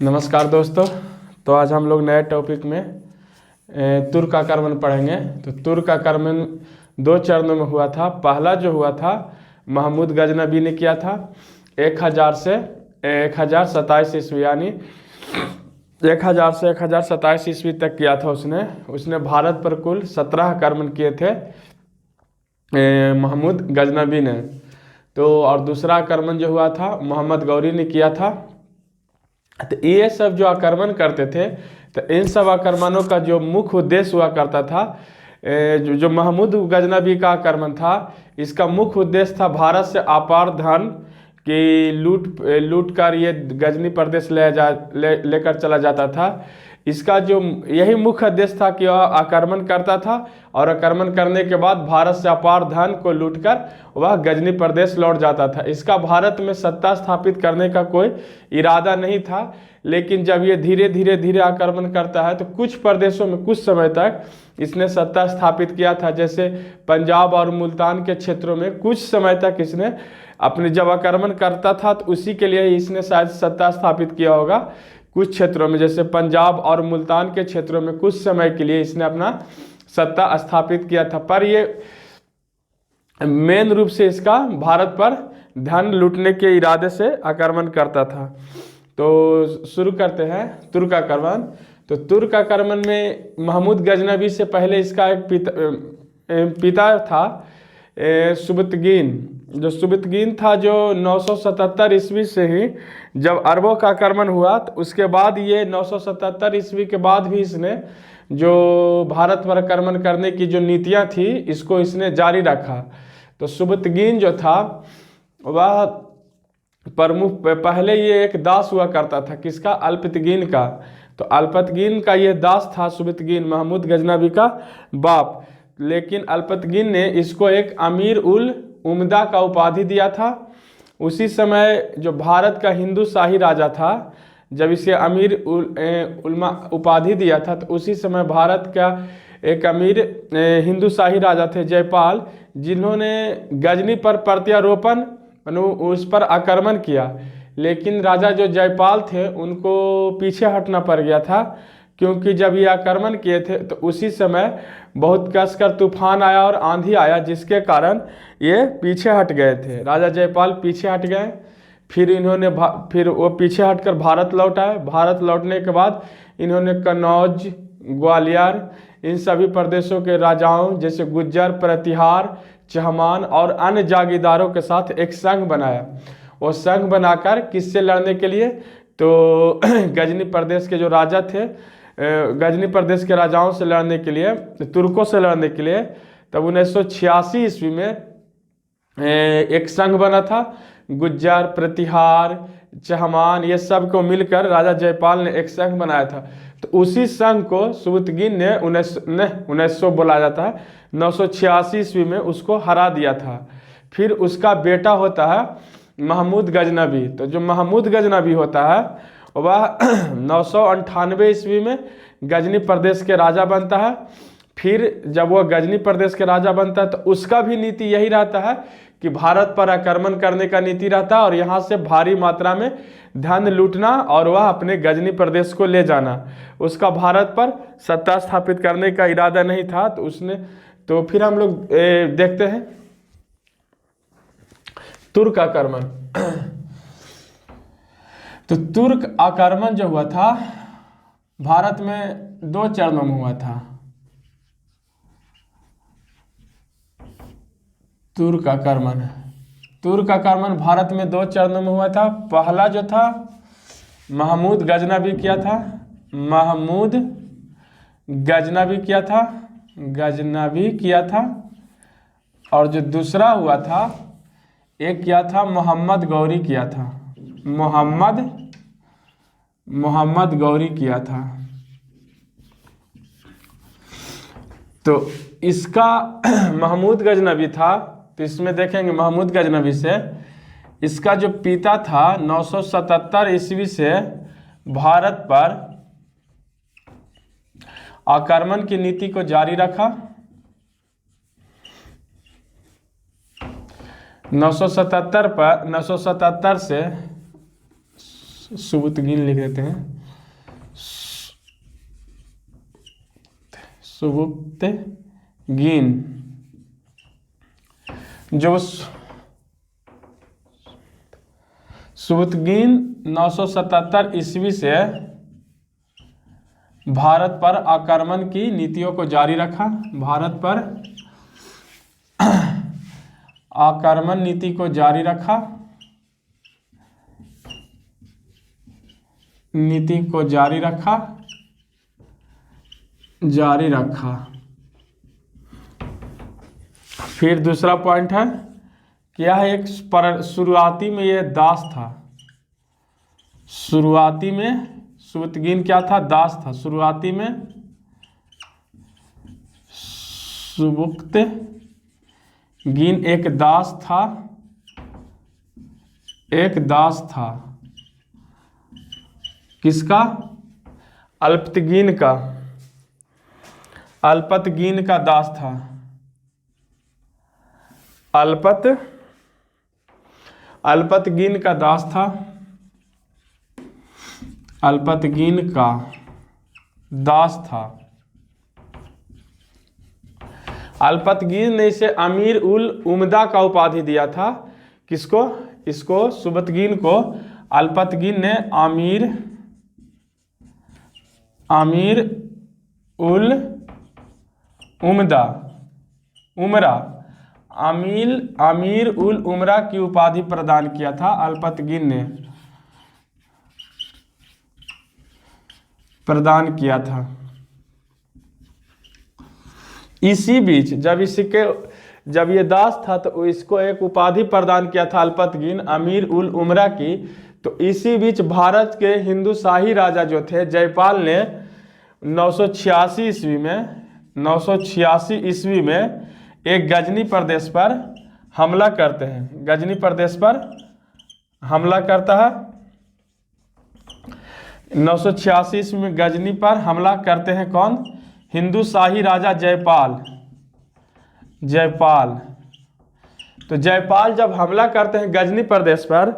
नमस्कार दोस्तों। तो आज हम लोग नए टॉपिक में तुर्क आक्रमण पढ़ेंगे। तो तुर्क आक्रमण दो चरणों में हुआ था। पहला जो हुआ था महमूद गजनबी ने किया था 1000 से 1027 ईस्वी, यानी 1000 से 1027 ईस्वी तक किया था। उसने भारत पर कुल 17 आक्रमण किए थे महमूद गजनबी ने। तो और दूसरा आक्रमण जो हुआ था मोहम्मद गौरी ने किया था। तो ये सब जो आक्रमण करते थे, तो इन सब आक्रमणों का जो मुख्य उद्देश्य हुआ करता था, जो महमूद गजनबी का आक्रमण था, इसका मुख्य उद्देश्य था भारत से अपार धन की लूट कर ये गजनी प्रदेश लेकर चला जाता था। इसका जो यही मुख्य उद्देश्य था कि वह आक्रमण करता था और आक्रमण करने के बाद भारत से अपार धन को लूटकर वह गजनी प्रदेश लौट जाता था। इसका भारत में सत्ता स्थापित करने का कोई इरादा नहीं था। लेकिन जब ये धीरे धीरे आक्रमण करता है तो कुछ प्रदेशों में कुछ समय तक इसने सत्ता स्थापित किया था। जैसे पंजाब और मुल्तान के क्षेत्रों में कुछ समय तक इसने अपने जब आक्रमण करता था तो उसी के लिए इसने शायद सत्ता स्थापित किया होगा। कुछ क्षेत्रों में जैसे पंजाब और मुल्तान के क्षेत्रों में कुछ समय के लिए इसने अपना सत्ता स्थापित किया था। पर ये मेन रूप से इसका भारत पर धन लूटने के इरादे से आक्रमण करता था। तो शुरू करते हैं तुर्क आक्रमण। तो तुर्क आक्रमण में महमूद गजनबी से पहले इसका एक पिता था सुबतगीन। जो सुबतगीन था, जो 977 ईस्वी से ही जब अरबों का आक्रमण हुआ, तो उसके बाद ये 977 ईस्वी के बाद भी इसने जो भारत पर आक्रमण करने की जो नीतियां थी, इसको इसने जारी रखा। तो सुबतगीन जो था वह प्रमुख, पहले ये एक दास हुआ करता था। किसका? अल्पतगीन का। तो अल्पतगीन का ये दास था सुबतगीन, महमूद गजनबी का बाप। लेकिन अल्पतगीन ने इसको एक अमीर उल उम्दा का उपाधि दिया था। उसी समय जो भारत का हिंदू शाही राजा था, जब इसे अमीर उल्मा उपाधि दिया था, तो उसी समय भारत का एक अमीर हिंदू शाही राजा थे जयपाल, जिन्होंने गजनी पर प्रत्यारोपण उस पर आक्रमण किया। लेकिन राजा जो जयपाल थे उनको पीछे हटना पड़ गया था, क्योंकि जब ये आक्रमण किए थे तो उसी समय बहुत कसकर तूफान आया और आंधी आया, जिसके कारण ये पीछे हट गए थे। राजा जयपाल पीछे हट गए। फिर वो पीछे हटकर भारत लौट आए। भारत लौटने के बाद इन्होंने कन्नौज, ग्वालियर, इन सभी प्रदेशों के राजाओं जैसे गुज्जर, प्रतिहार, चहमान और अन्य जागीरदारों के साथ एक संघ बनाया। वो संघ बनाकर किससे लड़ने के लिए? तो गजनी प्रदेश के जो राजा थे, गजनी प्रदेश के राजाओं से लड़ने के लिए, तुर्कों से लड़ने के लिए। तब 1986 ईस्वी में एक संघ बना था। गुज्जर, प्रतिहार, चहमान, ये सब को मिलकर राजा जयपाल ने एक संघ बनाया था। तो उसी संघ को सुबतगीन ने 1900 बोला जाता है, 986 ईस्वी में उसको हरा दिया था। फिर उसका बेटा होता है महमूद गजनबी। तो जो महमूद गजनबी होता है वह 998 ईस्वी में गजनी प्रदेश के राजा बनता है। फिर जब वह गजनी प्रदेश के राजा बनता है तो उसका भी नीति यही रहता है कि भारत पर आक्रमण करने का नीति रहता है और यहाँ से भारी मात्रा में धन लूटना और वह अपने गजनी प्रदेश को ले जाना। उसका भारत पर सत्ता स्थापित करने का इरादा नहीं था। तो फिर हम लोग देखते हैं तुर्क आक्रमण। तो तुर्क आक्रमण जो हुआ था भारत में दो चरणों में हुआ था। तुर्क आक्रमण भारत में दो चरणों में हुआ था। पहला जो था महमूद गजनबी किया था, गजनबी किया था। और जो दूसरा हुआ था, एक किया था मोहम्मद गौरी किया था। मोहम्मद गौरी किया था। तो इसका महमूद गजनबी था। तो इसमें देखेंगे महमूद गजनबी से इसका जो पिता था 977 ईस्वी से भारत पर आक्रमण की नीति को जारी रखा। 977 से सुबुतगीन लिख देते हैं, सुबुतगीन जो सुबुतगीन 977 ईस्वी से भारत पर आक्रमण की नीतियों को जारी रखा। भारत पर आक्रमण नीति को जारी रखा, नीति को जारी रखा, जारी रखा। फिर दूसरा पॉइंट है क्या है, एक शुरुआती में ये दास था, शुरुआती में सुबुतगीन क्या था, दास था। शुरुआती में सुबुतगीन एक दास था, एक दास था। किसका? अल्पतगीन का, अल्पतगीन का दास था। अल्पतगीन का दास था, अल्पतगीन का दास था। अल्पतगीन ने इसे अमीर उल उम्दा का उपाधि दिया था। किसको? इसको सुबुतगीन को अल्पतगीन ने अमीर उल उम्दा अमीर उल उमरा की उपाधि प्रदान किया था, अल्पतगीन ने प्रदान किया था। इसी बीच जब ये दास था तो इसको एक उपाधि प्रदान किया था अल्पतगीन अमीर उल उमरा की। तो इसी बीच भारत के हिंदू शाही राजा जो थे जयपाल ने 986 ईस्वी में एक गजनी प्रदेश पर हमला करते हैं। गजनी प्रदेश पर हमला करता है। 986 ईस्वी में गजनी पर हमला करते हैं कौन? हिंदू शाही राजा जयपाल। तो जयपाल जब हमला करते हैं गजनी प्रदेश पर,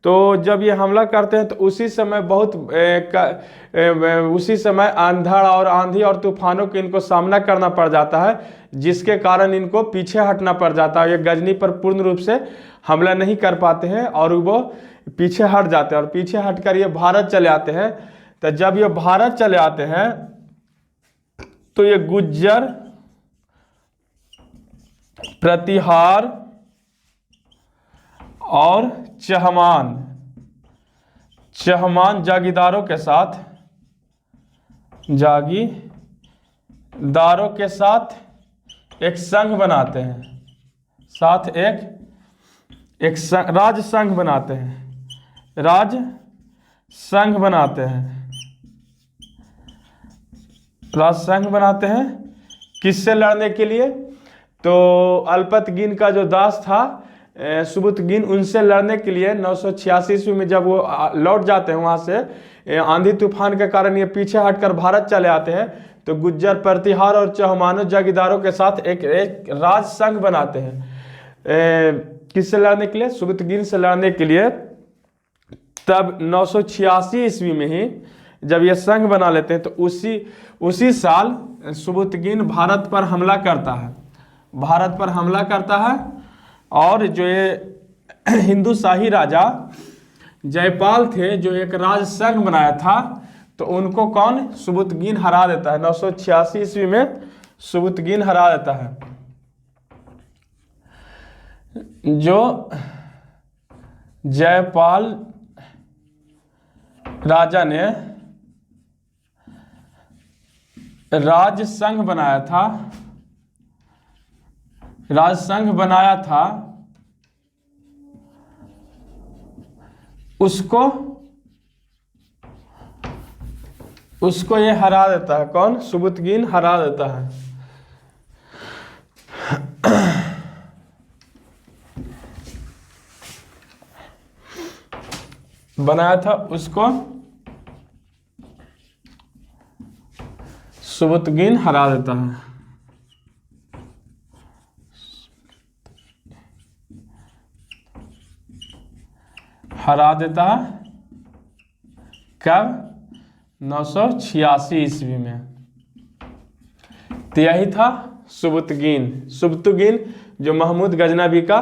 तो जब ये हमला करते हैं तो उसी समय अंधड़ और आंधी और तूफानों के इनको सामना करना पड़ जाता है, जिसके कारण इनको पीछे हटना पड़ जाता है। ये गजनी पर पूर्ण रूप से हमला नहीं कर पाते हैं और वो पीछे हट जाते हैं, और पीछे हटकर ये भारत चले आते हैं। तो जब ये भारत चले आते हैं तो ये गुज्जर, प्रतिहार और चहमान जागीरदारों के साथ एक संघ बनाते हैं, साथ एक राज संघ बनाते हैं, राज संघ बनाते हैं। किससे लड़ने के लिए? तो अल्पतगीन का जो दास था सुबुतगीन, उनसे लड़ने के लिए 986 ईस्वी में जब वो लौट जाते हैं वहाँ से, आंधी तूफान के कारण ये पीछे हटकर भारत चले आते हैं, तो गुज्जर, प्रतिहार और चहमानो जागीरदारों के साथ एक राज संघ बनाते हैं। किससे लड़ने के लिए? सुबुतगीन से लड़ने के लिए। तब 986 ईस्वी में ही जब ये संघ बना लेते हैं तो उसी साल सुबुतगीन भारत पर हमला करता है। और जो ये हिंदू शाही राजा जयपाल थे, जो एक राज संघ बनाया था, तो उनको कौन? सुबुतगीन हरा देता है। 986 ईस्वी में सुबुतगीन हरा देता है। जो जयपाल राजा ने राज संघ बनाया था, उसको ये हरा देता है। कौन? सुबुतगीन हरा देता है। बनाया था उसको सुबुतगीन हरा देता है। हरा देता है कब? 986 ईस्वी में। तो यही था सुबुतगीन। सुबुतगीन जो महमूद गजनवी का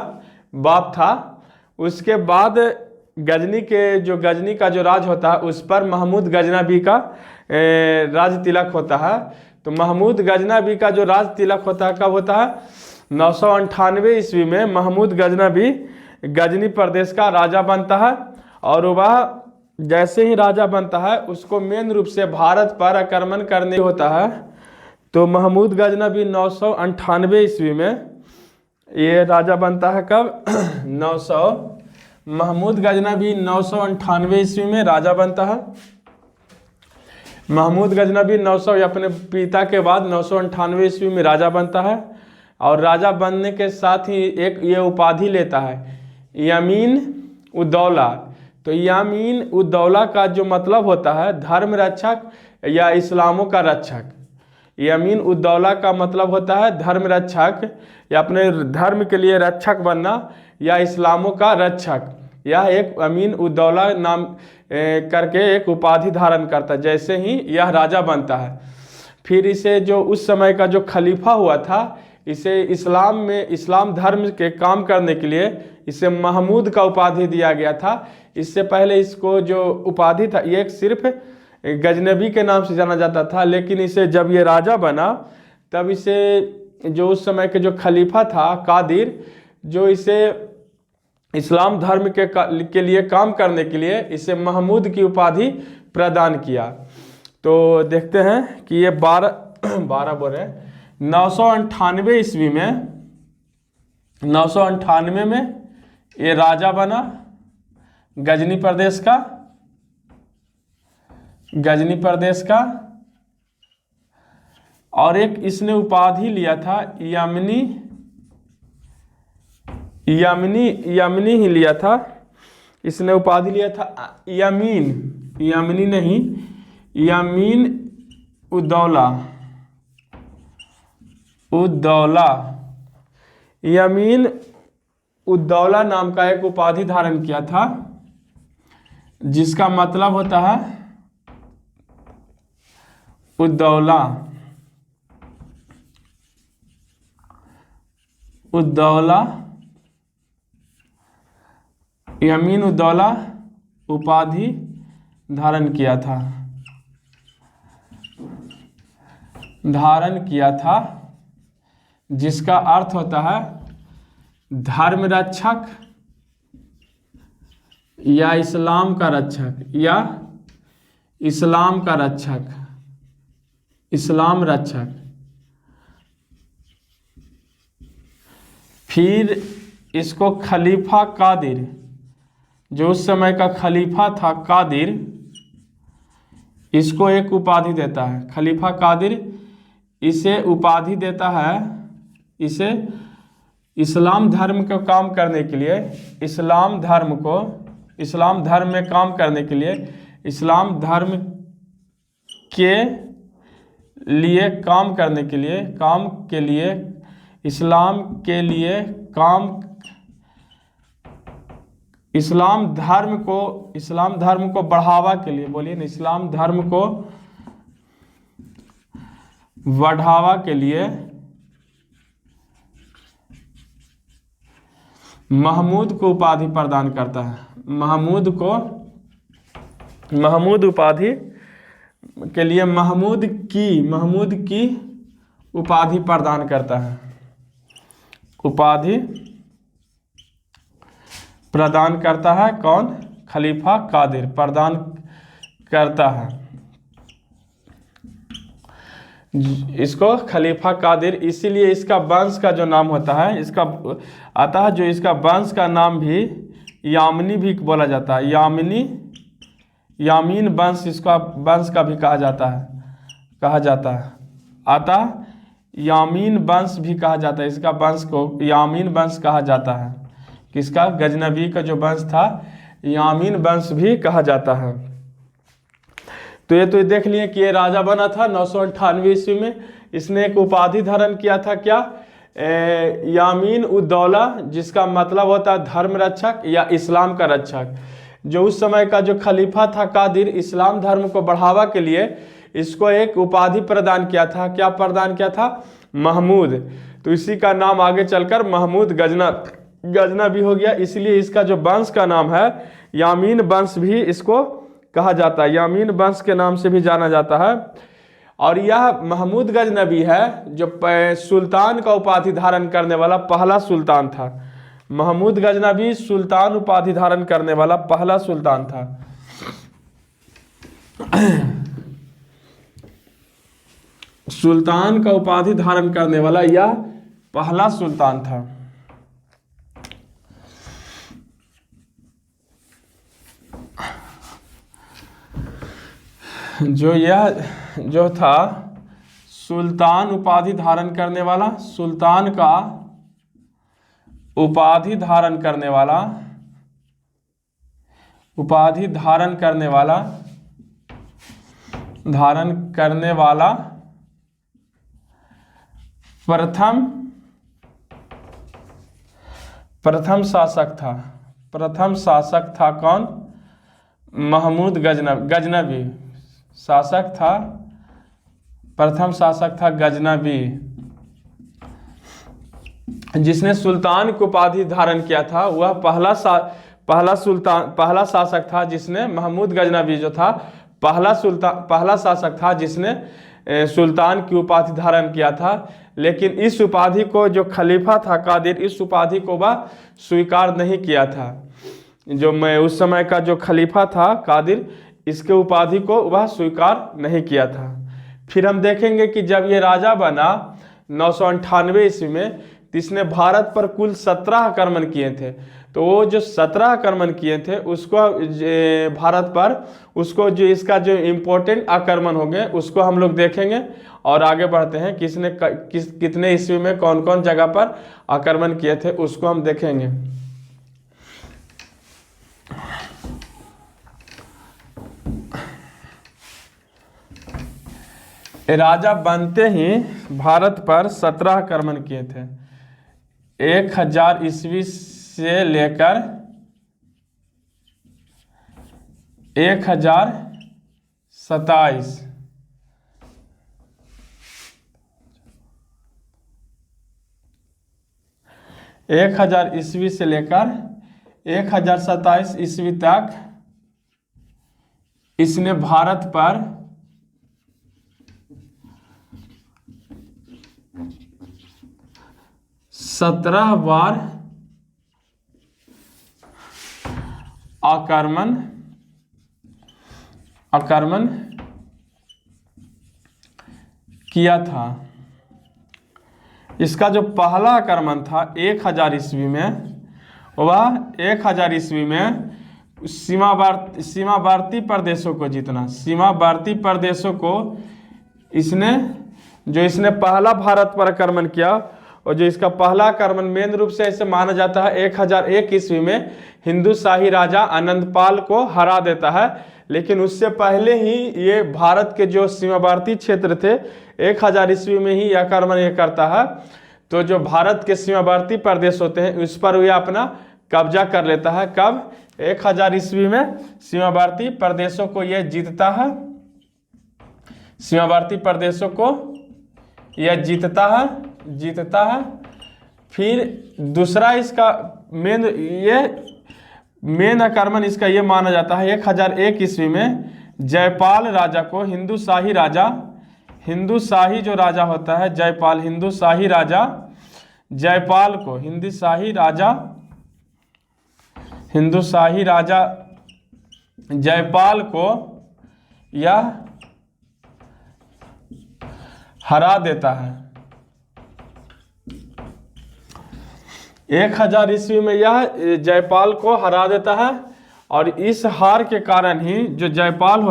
बाप था। उसके बाद गजनी का जो राज होता है उस पर महमूद गजनवी का राज तिलक होता है। तो महमूद गजनवी का जो राज तिलक होता है कब होता है? 998 ईस्वी में महमूद गजनवी गजनी प्रदेश का राजा बनता है। और वह जैसे ही राजा बनता है उसको मेन रूप से भारत पर आक्रमण करने होता है। तो महमूद गजनवी 998 ईस्वी में ये राजा बनता है। कब? महमूद गजनवी 998 ईस्वी में राजा बनता है। महमूद गजनवी 900 अपने पिता के बाद 998 ईस्वी में राजा बनता है। और राजा बनने के साथ ही एक ये उपाधि लेता है, यामीन उद्दौला। तो यामीन उद्दौला का जो मतलब होता है धर्म रक्षक या इस्लामों का रक्षक। यामीन उद्दौला का मतलब होता है धर्म रक्षक या अपने धर्म के लिए रक्षक बनना या इस्लामों का रक्षक। यह एक अमीन उद्दौला नाम करके एक उपाधि धारण करता है जैसे ही यह राजा बनता है। फिर इसे जो उस समय का जो खलीफा हुआ था इसे इस्लाम धर्म के काम करने के लिए इसे महमूद का उपाधि दिया गया था। इससे पहले इसको जो उपाधि था ये सिर्फ गजनवी के नाम से जाना जाता था। लेकिन इसे जब ये राजा बना तब इसे जो उस समय के जो खलीफा था कादिर, जो इसे इस्लाम धर्म के लिए काम करने के लिए इसे महमूद की उपाधि प्रदान किया। तो देखते हैं कि ये 998 ईस्वी में 998 में ये राजा बना गजनी प्रदेश का। और एक इसने उपाधि लिया था यामिनी ही लिया था। इसने उपाधि लिया था यामीन उद्दौला। यामीन उद्दौला नाम का एक उपाधि धारण किया था जिसका मतलब होता है उद्दौला। यामीन उद्दौला उपाधि धारण किया था जिसका अर्थ होता है धर्म रक्षक या इस्लाम का रक्षक। फिर इसको खलीफा कादिर, जो उस समय का खलीफा था कादिर, इसको एक उपाधि देता है। खलीफा कादिर इसे उपाधि देता है, इसे इस्लाम धर्म का काम करने के लिए, इस्लाम धर्म में काम करने के लिए, इस्लाम धर्म के लिए काम करने के लिए, इस्लाम धर्म को बढ़ावा के लिए, बोलिए ना, इस्लाम धर्म को बढ़ावा के लिए महमूद को उपाधि प्रदान करता है। महमूद उपाधि के लिए महमूद की उपाधि प्रदान करता है। उपाधि प्रदान करता है कौन? खलीफा कादिर प्रदान करता है इसको खलीफा कादिर। इसीलिए इसका वंश का जो नाम होता है इसका आता है, जो इसका वंश का नाम भी यामिनी भी बोला जाता है। यामीन वंश इसका वंश का भी कहा जाता है। आता यामीन वंश भी कहा जाता है, इसका वंश को यामीन वंश कहा जाता है। किसका? गजनवी का जो वंश था यामीन वंश भी कहा जाता है। तो ये देख लिए कि ये राजा बना था 998 ईस्वी में। इसने एक उपाधि धारण किया था, क्या? यामीन उद्दौला, जिसका मतलब होता है धर्म रक्षक या इस्लाम का रक्षक। जो उस समय का जो खलीफा था कादिर, इस्लाम धर्म को बढ़ावा के लिए इसको एक उपाधि प्रदान किया था। क्या प्रदान किया था? महमूद। तो इसी का नाम आगे चलकर महमूद गजनवी हो गया। इसलिए इसका जो वंश का नाम है यामीन वंश भी इसको कहा जाता है, यामीन वंश के नाम से भी जाना जाता है। और यह महमूद गजनवी है जो सुल्तान का उपाधि धारण करने वाला पहला सुल्तान था। महमूद गजनवी सुल्तान उपाधि धारण करने वाला पहला सुल्तान था। सुल्तान का उपाधि धारण करने वाला यह पहला सुल्तान था। जो था सुल्तान उपाधि धारण करने वाला, सुल्तान का उपाधि धारण करने वाला, उपाधि धारण करने वाला प्रथम शासक था। प्रथम शासक था कौन? महमूद गजनवी शासक था। प्रथम शासक था गजनवी, जिसने सुल्तान की उपाधि धारण किया था। वह पहला शासक था जिसने, महमूद गजनवी जो था पहला शासक था जिसने सुल्तान की उपाधि धारण किया था। लेकिन इस उपाधि को जो खलीफा था कादिर, इस उपाधि को वह स्वीकार नहीं किया था। उस समय का जो खलीफा था कादिर, इसके उपाधि को वह स्वीकार नहीं किया था। फिर हम देखेंगे कि जब ये राजा बना 998 ईस्वी में, तो इसने भारत पर कुल 17 आक्रमण किए थे। तो वो जो 17 आक्रमण किए थे उसको भारत पर, उसको जो इसका जो इम्पोर्टेंट आक्रमण हो गए उसको हम लोग देखेंगे और आगे बढ़ते हैं। कितने ईस्वी में कौन कौन जगह पर आक्रमण किए थे उसको हम देखेंगे। राजा बनते ही भारत पर 17 आक्रमण किए थे। 1000 ईस्वी से लेकर 1027, 1000 ईस्वी से लेकर 1027 ईस्वी तक इसने भारत पर 17 बार आक्रमण किया था। इसका जो पहला आक्रमण था 1000 ईस्वी में, वह 1000 ईस्वी में सीमावर्ती प्रदेशों को जीतना, सीमावर्ती प्रदेशों को इसने पहला भारत पर आक्रमण किया। और जो इसका पहला आक्रमण मेन रूप से ऐसे माना जाता है 1001 ईस्वी में हिंदू शाही राजा आनंदपाल को हरा देता है। लेकिन उससे पहले ही ये भारत के जो सीमावर्ती क्षेत्र थे 1000 ईस्वी में ही आक्रमण ये करता है। तो जो भारत के सीमावर्ती प्रदेश होते हैं उस पर ये अपना कब्जा कर लेता है। कब? 1000 ईस्वी में सीमावर्ती प्रदेशों को ये जीतता है। सीमावर्ती प्रदेशों को यह जीतता है। फिर दूसरा इसका मेन आक्रमण इसका ये माना जाता है 1001 ईस्वी में जयपाल राजा को, हिंदू शाही जो राजा होता है जयपाल, हिंदू शाही राजा जयपाल को यह हरा देता है। 1000 ईस्वी में यह जयपाल को हरा देता है। और इस हार के कारण ही जो जयपाल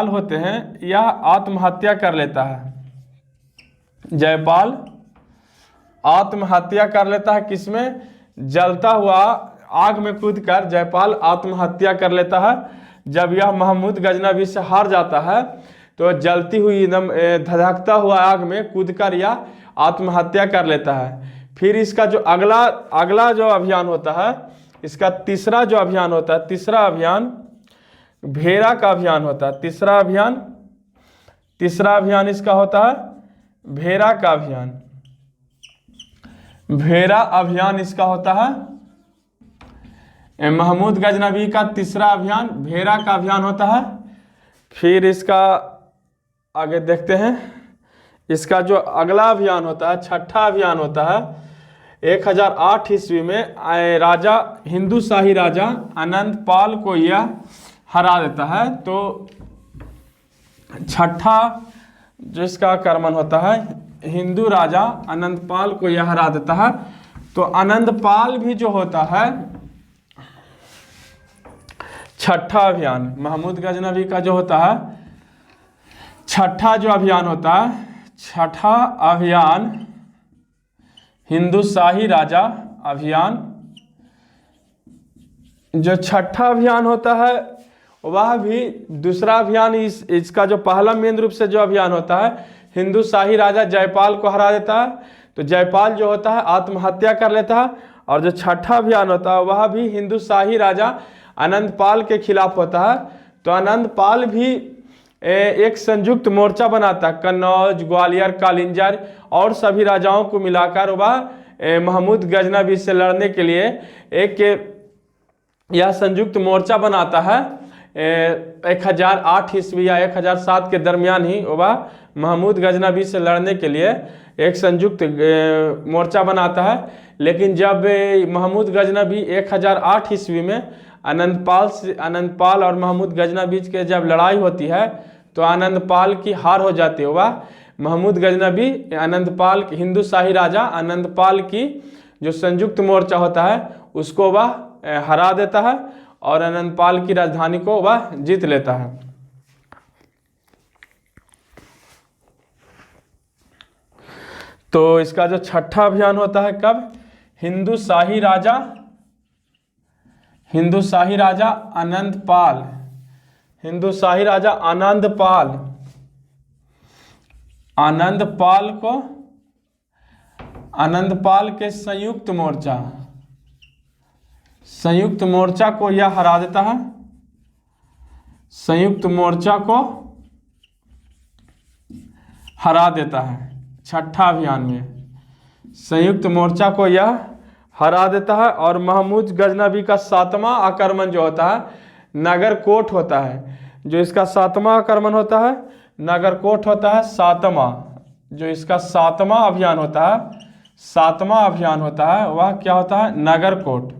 होते हैं यह आत्महत्या कर लेता है। जयपाल आत्महत्या कर लेता है। किसमें? जलता हुआ आग में कूदकर जयपाल आत्महत्या कर लेता है। जब यह महमूद गजनवी से हार जाता है तो जलती हुई एकदम धधकता हुआ आग में कूदकर यह आत्महत्या कर लेता है। फिर इसका जो अगला जो अभियान होता है इसका तीसरा जो अभियान होता है, तीसरा अभियान भेरा का अभियान होता है। तीसरा अभियान इसका होता है भेरा का अभियान। भेरा अभियान इसका होता है महमूद गजनवी का तीसरा अभियान भेरा का अभियान होता है। फिर इसका आगे देखते हैं, इसका जो अगला अभियान होता है, छठा अभियान होता है 1008 ईस्वी में राजा हिंदू शाही राजा अनंत पाल को यह हरा देता है। तो छठा जो इसका आक्रमण होता है, हिंदू राजा अनंत पाल को यह हरा देता है। तो अनंत पाल भी जो होता है छठा अभियान महमूद गजनवी का जो होता है, छठा जो अभियान होता है, छठा अभियान हिंदू शाही राजा अभियान, जो छठा अभियान होता है वह भी दूसरा अभियान इसका जो पहला मेन रूप से जो अभियान होता है, हिंदू शाही राजा जयपाल को हरा देता है। तो जयपाल जो होता है आत्महत्या कर लेता है। और जो छठा अभियान होता है वह भी हिंदू शाही राजा अनंत पाल के खिलाफ होता है। तो अनंत पाल भी एक संयुक्त मोर्चा बनाता है, कन्नौज, ग्वालियर, कालिंजर और सभी राजाओं को मिलाकर वह महमूद गजनवी से लड़ने के लिए एक यह संयुक्त मोर्चा बनाता है। 1008 ईस्वी या 1007 के दरमियान ही वह महमूद गजनवी से लड़ने के लिए एक संयुक्त मोर्चा बनाता है। लेकिन जब महमूद गजनवी 1008 ईस्वी में अनंत पाल और महमूद गजनवी के जब लड़ाई होती है तो अनंत पाल की हार हो जाती है। वह महमूद गजनवी अनंत पाल हिंदू शाही राजा अनंत पाल की जो संयुक्त मोर्चा होता है उसको वह हरा देता है और अनंत पाल की राजधानी को वह जीत लेता है। तो इसका जो छठा अभियान होता है कब, हिंदू शाही राजा अनंत पाल, हिंदू शाही राजा आनंद पाल के संयुक्त मोर्चा को यह हरा देता है। संयुक्त मोर्चा को हरा देता है छठा अभियान में, संयुक्त मोर्चा को यह हरा देता है। और महमूद गजनवी का सातवां आक्रमण जो होता है नगरकोट होता है। जो इसका सातवां आक्रमण होता है नगरकोट होता है। सातवां जो इसका सातवां अभियान होता है वह क्या होता है, नगरकोट।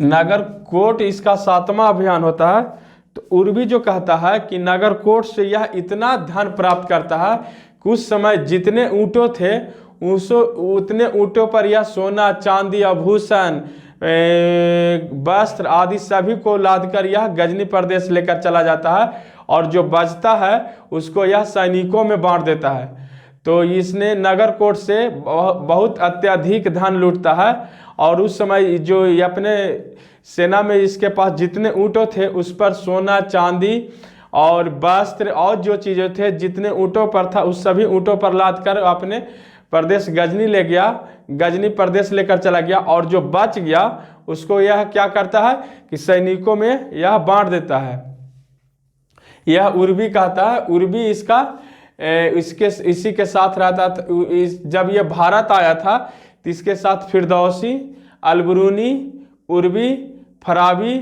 नगरकोट इसका सातवां अभियान होता है। तो उर्वी जो कहता है कि नगरकोट से यह इतना धन प्राप्त करता है कि उस समय जितने ऊँटों थे उतने ऊँटों पर यह सोना, चांदी, आभूषण, वस्त्र आदि सभी को लादकर यह गजनी प्रदेश लेकर चला जाता है और जो बचता है उसको यह सैनिकों में बांट देता है। तो इसने नगरकोट से बहुत अत्यधिक धन लूटता है। और उस समय जो अपने सेना में इसके पास जितने ऊँटों थे उस पर सोना, चांदी और वस्त्र और जो चीज़ें थे जितने ऊँटों पर था उस सभी ऊँटों पर लाद कर अपने प्रदेश गजनी ले गया, गजनी प्रदेश लेकर चला गया। और जो बच गया उसको यह क्या करता है कि सैनिकों में यह बांट देता है। यह उर्वी कहता है। उर्वी इसका इसी के साथ रहता था। जब यह भारत आया था तो इसके साथ फिरदौसी, अलबरूनी, उर्वी, फराबी,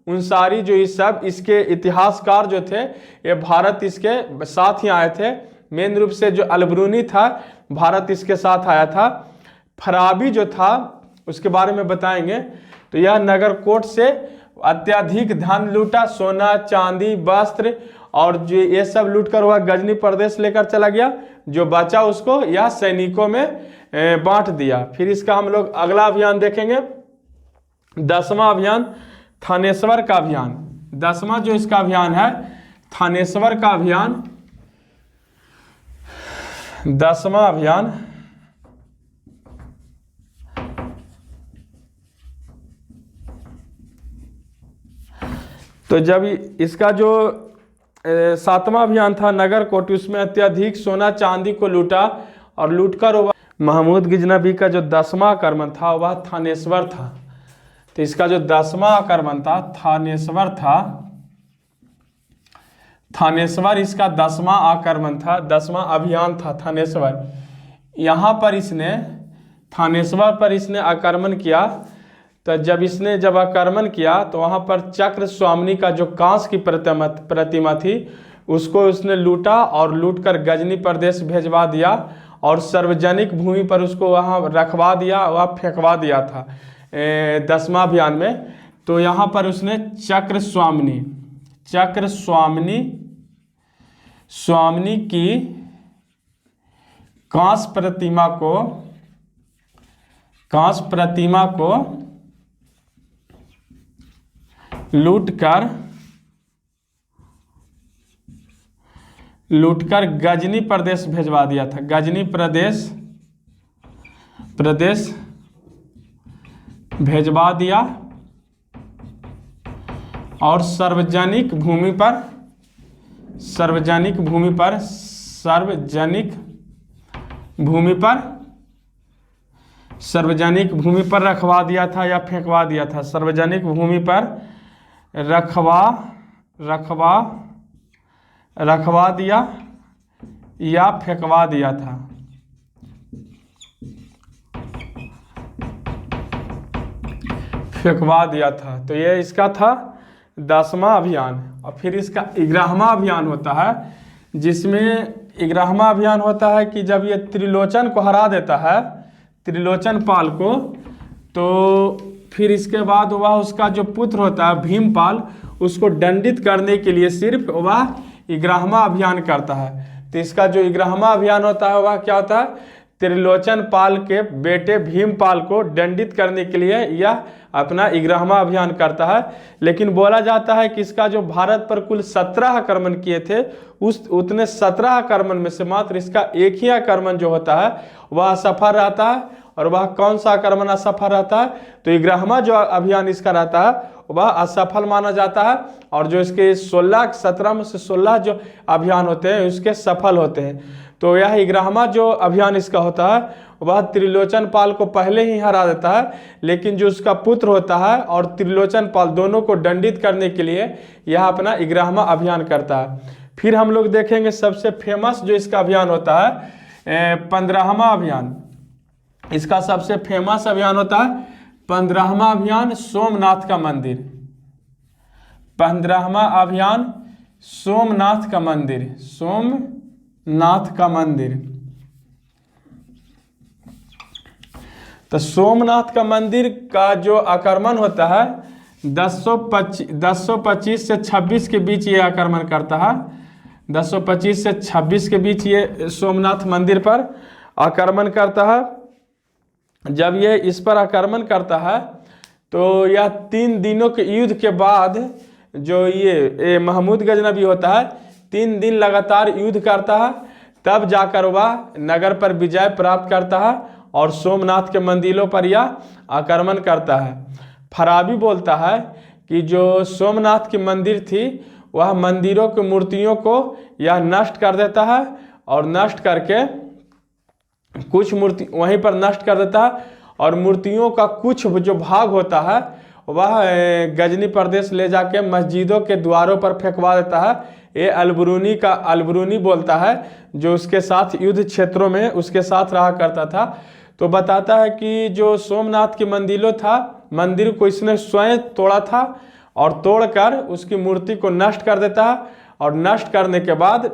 अंसारी जो ये सब इसके इतिहासकार जो थे ये भारत इसके साथ ही आए थे। मेन रूप से जो अलबरूनी था भारत इसके साथ आया था। फराबी जो था उसके बारे में बताएंगे। तो यह नगरकोट से अत्यधिक धन लूटा, सोना, चांदी, वस्त्र और जो ये सब लूट कर वह गजनी प्रदेश लेकर चला गया। जो बचा उसको यह सैनिकों में बांट दिया। फिर इसका हम लोग अगला अभियान देखेंगे, 10वां अभियान थानेश्वर का अभियान। 10वां जो इसका अभियान है थानेश्वर का अभियान। 10वां अभियान तो जब इसका जो सातवां अभियान था नगर कोट, उसमें अत्यधिक सोना चांदी को लूटा और लूटकर वह महमूद गजनवी का जो 10वां आक्रमण था वह थानेश्वर था। तो इसका जो 10वां आक्रमण था थानेश्वर था, थानेश्वर इसका 10वां आक्रमण था, 10वां अभियान था थानेश्वर। यहाँ पर इसने थानेश्वर पर इसने आक्रमण किया। तो जब आक्रमण किया तो वहाँ पर चक्र स्वामिनी का जो कांस की प्रतिमा थी उसको उसने लूटा और लूटकर गजनी प्रदेश भेजवा दिया और सार्वजनिक भूमि पर उसको वहाँ रखवा दिया, वह फेंकवा दिया था 10वां अभियान में। तो यहाँ पर उसने चक्र स्वामिनी की कांस प्रतिमा को लूटकर गजनी प्रदेश भेजवा दिया था। गजनी प्रदेश भेजवा दिया और सार्वजनिक भूमि पर रखवा दिया था या फेंकवा दिया था। सार्वजनिक भूमि पर रखवा दिया या फेंकवा दिया था। तो ये इसका था 10वां अभियान। और फिर इसका 11वां अभियान होता है, जिसमें 11वां अभियान होता है कि जब ये त्रिलोचन को हरा देता है, त्रिलोचन पाल को, तो फिर इसके बाद वह उसका जो पुत्र होता है भीमपाल, उसको दंडित करने के लिए सिर्फ वह 11वां अभियान करता है। तो इसका जो 11वां अभियान होता है वह क्या होता है, त्रिलोचन पाल के बेटे भीमपाल को दंडित करने के लिए यह अपना 11वां अभियान करता है। लेकिन बोला जाता है कि इसका जो भारत पर कुल 17 आक्रमण किए थे, उतने 17 आक्रमण में से मात्र इसका एक ही आक्रमण जो होता है वह असफल रहता है। और वह कौन सा आक्रमण असफल रहता है, तो 11वां जो अभियान इसका रहता है वह असफल माना जाता है। और जो इसके 17 में से 16 जो अभियान होते हैं उसके सफल होते हैं। तो यह 11वां जो अभियान इसका होता है वह त्रिलोचन पाल को पहले ही हरा देता है, लेकिन जो उसका पुत्र होता है और त्रिलोचन पाल दोनों को दंडित करने के लिए यह अपना 11वां अभियान करता है। फिर हम लोग देखेंगे सबसे फेमस जो इसका अभियान होता है 15वां अभियान। इसका सबसे फेमस अभियान होता है 15वां अभियान सोमनाथ का मंदिर। 15वां अभियान सोमनाथ का मंदिर। तो सोमनाथ का मंदिर का जो आक्रमण होता है 1025 से 26 के बीच ये आक्रमण करता है। 1025 से 26 के बीच ये सोमनाथ मंदिर पर आक्रमण करता है। जब ये इस पर आक्रमण करता है तो यह 3 दिनों के युद्ध के बाद जो ये महमूद गजनवी होता है 3 दिन लगातार युद्ध करता है, तब जाकर वह नगर पर विजय प्राप्त करता है और सोमनाथ के मंदिरों पर यह आक्रमण करता है। फराबी बोलता है कि जो सोमनाथ की मंदिर थी वह मंदिरों की मूर्तियों को यह नष्ट कर देता है और नष्ट करके कुछ मूर्ति वहीं पर नष्ट कर देता है और मूर्तियों का कुछ जो भाग होता है वह गजनी प्रदेश ले जाके मस्जिदों के द्वारों पर फेंकवा देता है। ये अलबरूनी बोलता है, जो उसके साथ युद्ध क्षेत्रों में उसके साथ रहा करता था। तो बताता है कि जो सोमनाथ की मंदिर को इसने स्वयं तोड़ा था और तोड़कर उसकी मूर्ति को नष्ट कर देता है। और नष्ट करने के बाद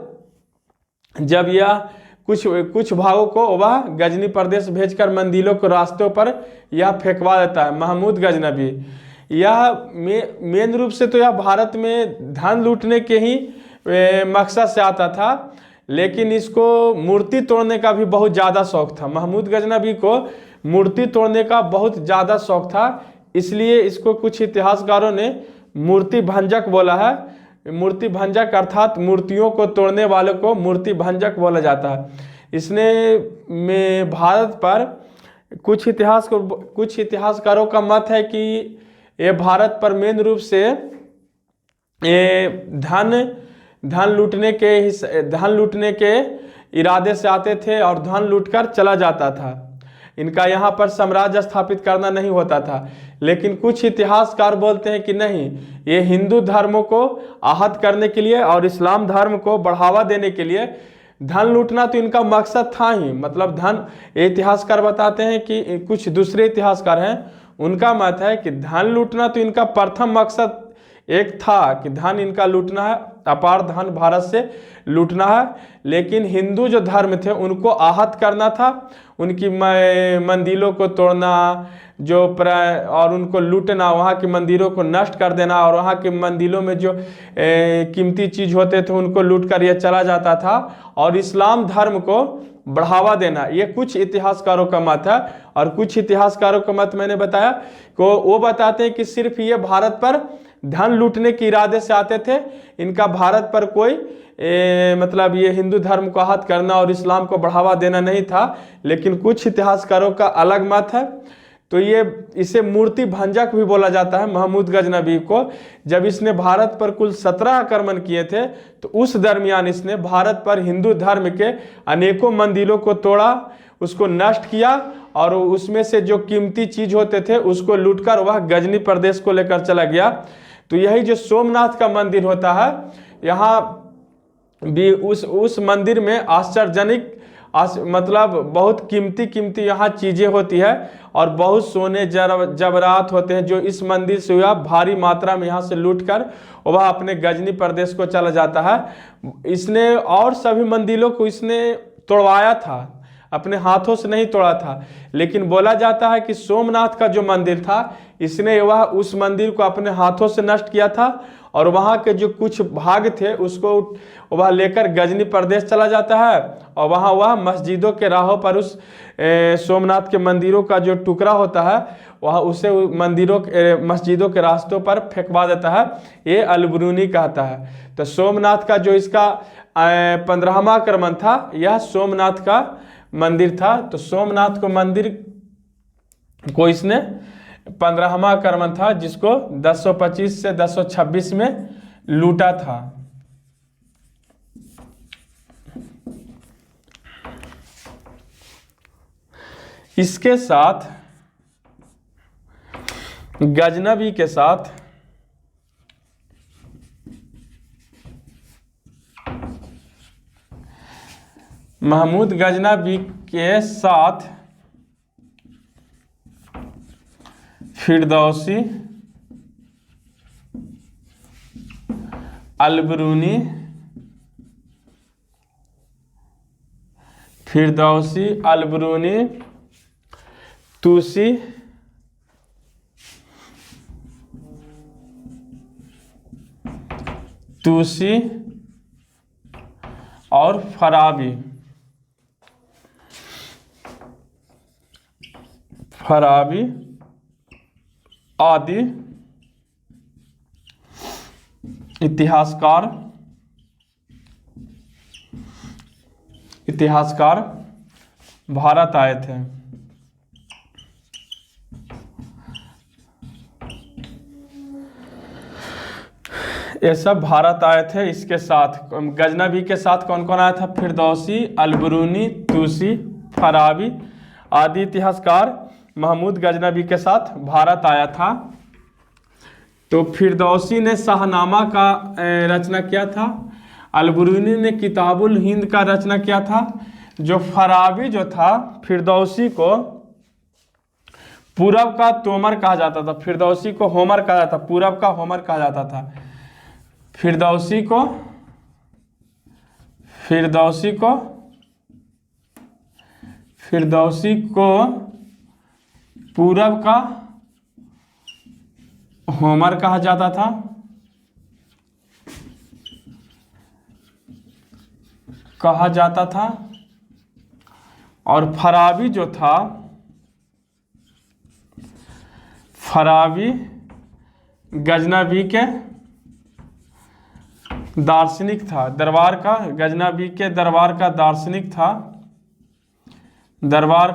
जब यह कुछ भागों को वह गजनी प्रदेश भेजकर मंदिरों के रास्तों पर यह फेंकवा देता है महमूद गजनवी। यह मेन रूप से तो यह भारत में धन लूटने के ही मकसद से आता था, लेकिन इसको मूर्ति तोड़ने का भी बहुत ज़्यादा शौक था। महमूद गजनवी को मूर्ति तोड़ने का बहुत ज़्यादा शौक था, इसलिए इसको कुछ इतिहासकारों ने मूर्ति भंजक बोला है। मूर्ति भंजक अर्थात मूर्तियों को तोड़ने वालों को मूर्ति भंजक बोला जाता है। इसने में भारत पर कुछ इतिहासकारों का मत है कि ये भारत पर मेन रूप से धन लूटने के इरादे से आते थे और धन लूटकर चला जाता था। इनका यहाँ पर साम्राज्य स्थापित करना नहीं होता था। लेकिन कुछ इतिहासकार बोलते हैं कि नहीं, ये हिंदू धर्म को आहत करने के लिए और इस्लाम धर्म को बढ़ावा देने के लिए धन लूटना तो इनका मकसद था ही। मतलब धन, इतिहासकार बताते हैं कि कुछ दूसरे इतिहासकार हैं, उनका मत है कि धन लूटना तो इनका प्रथम मकसद एक था कि धन इनका लूटना है, अपार धन भारत से लूटना है। लेकिन हिंदू जो धर्म थे उनको आहत करना था, उनकी मंदिरों को तोड़ना और उनको लूटना, वहाँ के मंदिरों को नष्ट कर देना और वहाँ के मंदिरों में जो कीमती चीज़ होते थे उनको लूट कर यह चला जाता था और इस्लाम धर्म को बढ़ावा देना। ये कुछ इतिहासकारों का मत है। और कुछ इतिहासकारों का मत मैंने बताया को वो बताते हैं कि सिर्फ ये भारत पर धन लूटने के इरादे से आते थे, इनका भारत पर कोई मतलब ये हिंदू धर्म को आहत करना और इस्लाम को बढ़ावा देना नहीं था। लेकिन कुछ इतिहासकारों का अलग मत है। तो ये इसे मूर्ति भंजक भी बोला जाता है महमूद गजनबी को। जब इसने भारत पर कुल 17 आक्रमण किए थे तो उस दरमियान इसने भारत पर हिंदू धर्म के अनेकों मंदिरों को तोड़ा, उसको नष्ट किया और उसमें से जो कीमती चीज होते थे उसको लूटकर वह गजनी प्रदेश को लेकर चला गया। तो यही जो सोमनाथ का मंदिर होता है, यहाँ भी उस मंदिर में आश्चर्यजनक मतलब बहुत कीमती यहाँ चीज़ें होती है और बहुत सोने जवाहरात होते हैं जो इस मंदिर से वह भारी मात्रा में यहाँ से लूटकर वह अपने गजनी प्रदेश को चला जाता है। इसने और सभी मंदिरों को इसने तोड़वाया था, अपने हाथों से नहीं तोड़ा था। लेकिन बोला जाता है कि सोमनाथ का जो मंदिर था, इसने वह उस मंदिर को अपने हाथों से नष्ट किया था और वहाँ के जो कुछ भाग थे उसको वह लेकर गजनी प्रदेश चला जाता है और वहाँ वह मस्जिदों के राहों पर उस सोमनाथ के मंदिरों का जो टुकड़ा होता है वह उसे मस्जिदों के रास्तों पर फेंकवा देता है। ये अलबरूनी कहता है। तो सोमनाथ का जो इसका 15वां आक्रमण था, यह सोमनाथ का मंदिर था। तो सोमनाथ को मंदिर को इसने 15वां आक्रमण था जिसको 1025 से 1026 में लूटा था। इसके साथ गजनबी के साथ महमूद गजनबी के साथ फिरदौसी, अलबरूनी, तुसी, और फराबी आदि इतिहासकार भारत आए थे। ये सब भारत आए थे। इसके साथ गजनबी के साथ कौन कौन आया था? फिरदौसी, अलबरूनी, तुसी, फराबी आदि इतिहासकार महमूद गजनबी के साथ भारत आया था। तो फिरदौसी ने शाहनामा का रचना किया था, अलबरूनी ने किताबुल हिंद का रचना किया था। जो फराबी जो था, फिरदौसी को पूरब का तोमर कहा जाता था, फिरदौसी को होमर कहा जाता, पूरब का होमर कहा जाता था। फिरदौसी को पूरब का होमर कहा जाता था। और फराबी जो था, फराबी गजनबी के दार्शनिक था, गजनबी के दरबार का दार्शनिक था। दरबार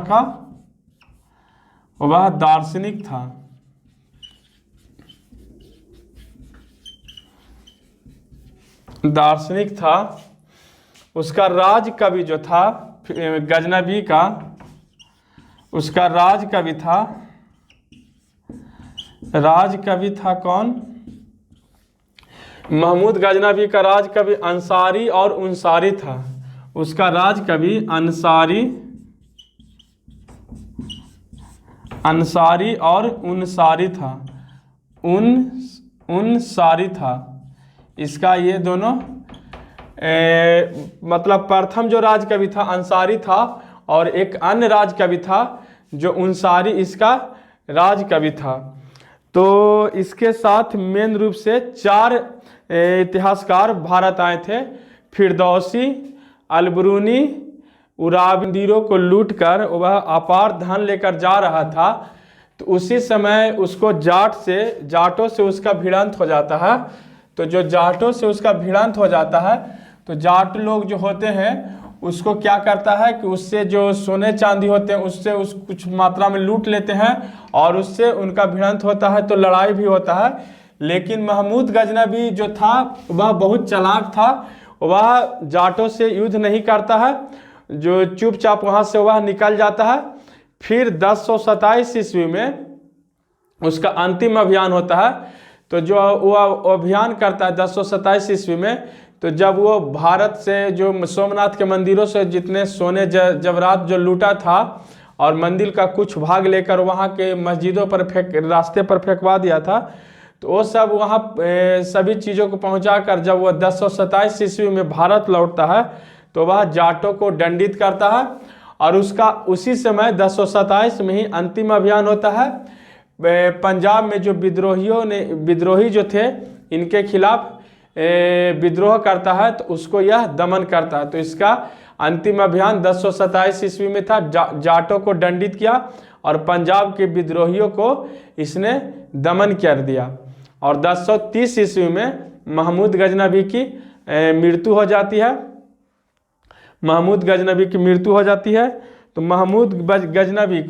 का वह दार्शनिक था। दार्शनिक था, उसका राज कवि जो था गजनबी का, उसका राज कवि था, राज कवि था कौन? महमूद गजनबी का राज कवि अंसारी और उनसारी था। उसका राज कवि अंसारी और उनसारी था, उनसारी था। इसका ये दोनों मतलब प्रथम जो राज कवि था अंसारी था और एक अन्य राज कवि था जो उनसारी इसका राज कवि था। तो इसके साथ मेन रूप से 4 इतिहासकार भारत आए थे। फिरदौसी, अलबरूनी, उराबी मंदिरों को लूटकर वह अपार धन लेकर जा रहा था। तो उसी समय उसको जाटों से उसका भिड़ंत हो जाता है। तो जो जाटों से उसका भिड़ंत हो जाता है तो जाट लोग जो होते हैं उसको क्या करता है कि उससे जो सोने चांदी होते हैं उससे कुछ मात्रा में लूट लेते हैं और उससे उनका भिड़ंत होता है, तो लड़ाई भी होता है। लेकिन महमूद गजनबी जो था वह बहुत चालाक था, वह जाटों से युद्ध नहीं करता है, जो चुपचाप वहाँ से वह निकल जाता है। फिर 1027 ईस्वी में उसका अंतिम अभियान होता है। तो जो वह अभियान करता है 1027 ईस्वी में, तो जब वो भारत से जो सोमनाथ के मंदिरों से जितने सोने जवाहरात जो लूटा था और मंदिर का कुछ भाग लेकर वहाँ के मस्जिदों पर रास्ते पर फेंकवा दिया था, तो वो सब वहाँ सभी चीज़ों को पहुँचाकर जब वह 1027 ईस्वी में भारत लौटता है तो वह जाटों को दंडित करता है। और उसका उसी समय 1027 में ही अंतिम अभियान होता है। पंजाब में जो विद्रोही जो थे इनके खिलाफ विद्रोह करता है, तो उसको यह दमन करता है। तो इसका अंतिम अभियान 1027 ईस्वी में था। जाटों को दंडित किया और पंजाब के विद्रोहियों को इसने दमन कर दिया। और 1030 ईस्वी में महमूद गजनबी की मृत्यु हो जाती है। महमूद गजनबी की मृत्यु हो जाती है। तो महमूद गजनबी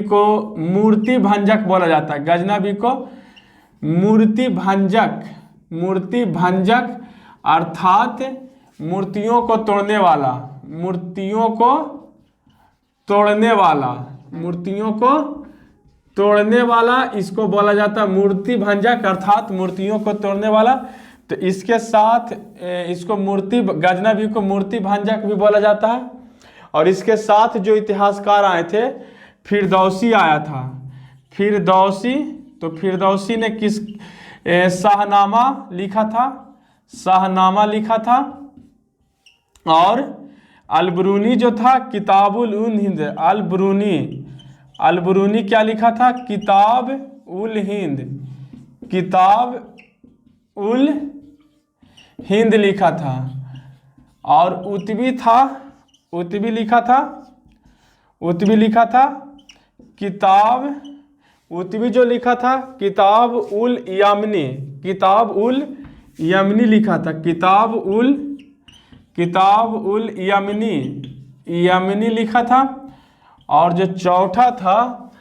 को मूर्ति भंजक बोला जाता है। गजनबी को मूर्ति भंजक अर्थात मूर्तियों को तोड़ने वाला इसको बोला जाता है। मूर्ति भंजक अर्थात मूर्तियों को तोड़ने वाला। तो इसके साथ इसको गजनबी को मूर्ति भंजक भी बोला जाता है। और इसके साथ जो इतिहासकार आए थे, फिरदौसी आया था। फिरदौसी ने किस शाहनामा लिखा था। और अलबरूनी जो था किताबुल उल हिंद, अलबरूनी क्या लिखा था? किताब उल हिंद लिखा था। और उतबी लिखा था किताब उल यमनी लिखा था। किताब उल यमनी लिखा था। और जो चौथा था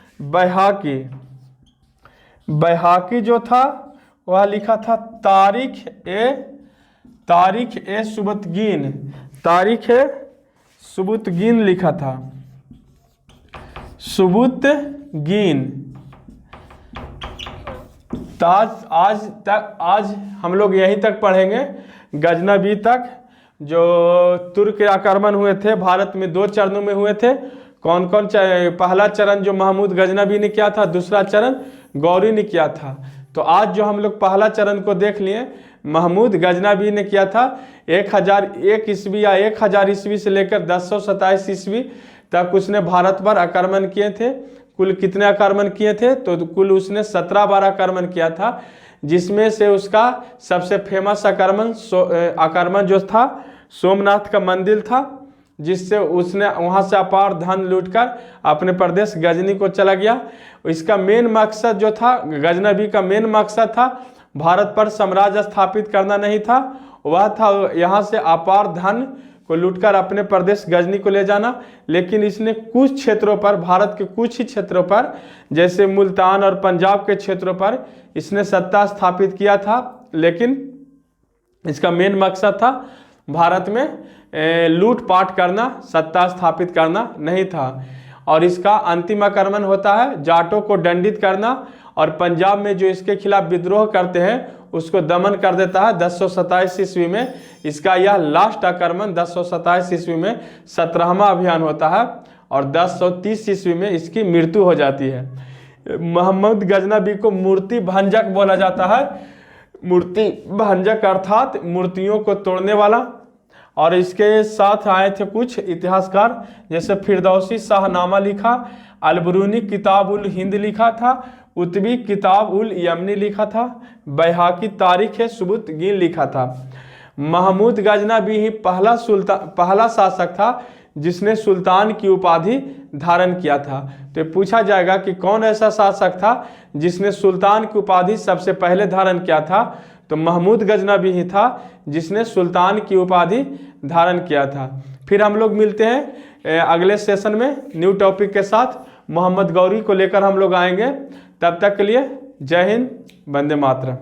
बैहाकी जो था वह लिखा था तारीख ए सुबुतगीन लिखा था। आज हम लोग यहीं तक पढ़ेंगे, गजनबी तक। जो तुर्क आक्रमण हुए थे भारत में 2 चरणों में हुए थे। कौन कौन? पहला चरण जो महमूद गजनबी ने किया था, दूसरा चरण गौरी ने किया था। तो आज जो हम लोग पहला चरण को देख लिए, महमूद गजनबी ने किया था 1001 ईस्वी या 1000 ईस्वी से लेकर 1027 ईस्वी तक उसने भारत पर आक्रमण किए थे। कुल कितने आक्रमण किए थे? तो कुल उसने 17 बार आक्रमण किया था, जिसमें से उसका सबसे फेमस आक्रमण जो था सोमनाथ का मंदिर था, जिससे उसने वहाँ से अपार धन लूटकर अपने प्रदेश गजनी को चला गया। इसका मेन मकसद जो था, गजनबी का मेन मकसद था भारत पर साम्राज्य स्थापित करना नहीं था, वह था यहाँ से अपार धन को लूटकर अपने प्रदेश गजनी को ले जाना, लेकिन इसने कुछ क्षेत्रों पर, भारत के कुछ ही क्षेत्रों पर, जैसे मुल्तान और पंजाब के क्षेत्रों पर इसने सत्ता स्थापित किया था। लेकिन इसका मेन मकसद था भारत में लूटपाट करना, सत्ता स्थापित करना नहीं था। और इसका अंतिम आक्रमण होता है जाटों को दंडित करना, और पंजाब में जो इसके खिलाफ विद्रोह करते हैं उसको दमन कर देता है 1027 ईस्वी में। इसका यह लास्ट आक्रमण 1027 ईस्वी में 17वां अभियान होता है, और 1030 ईस्वी में इसकी मृत्यु हो जाती है। मोहम्मद गजनबी को मूर्ति भंजक बोला जाता है। मूर्ति भंजक अर्थात मूर्तियों को तोड़ने वाला। और इसके साथ आए थे कुछ इतिहासकार, जैसे फिरदौसी शाहनामा लिखा, अलबरूनी किताब उल हिंद लिखा था, उतबी किताब उल यमनी लिखा था, बैहाकी तारीख सुबुत गिन लिखा था। महमूद गजनबी ही पहला शासक था जिसने सुल्तान की उपाधि धारण किया था। तो पूछा जाएगा कि कौन ऐसा शासक था जिसने सुल्तान की उपाधि सबसे पहले धारण किया था, तो महमूद गजनबी ही था जिसने सुल्तान की उपाधि धारण किया था। फिर हम लोग मिलते हैं अगले सेशन में न्यू टॉपिक के साथ, मोहम्मद गौरी को लेकर हम लोग आएंगे। तब तक के लिए जय हिंद, वंदे मातरम।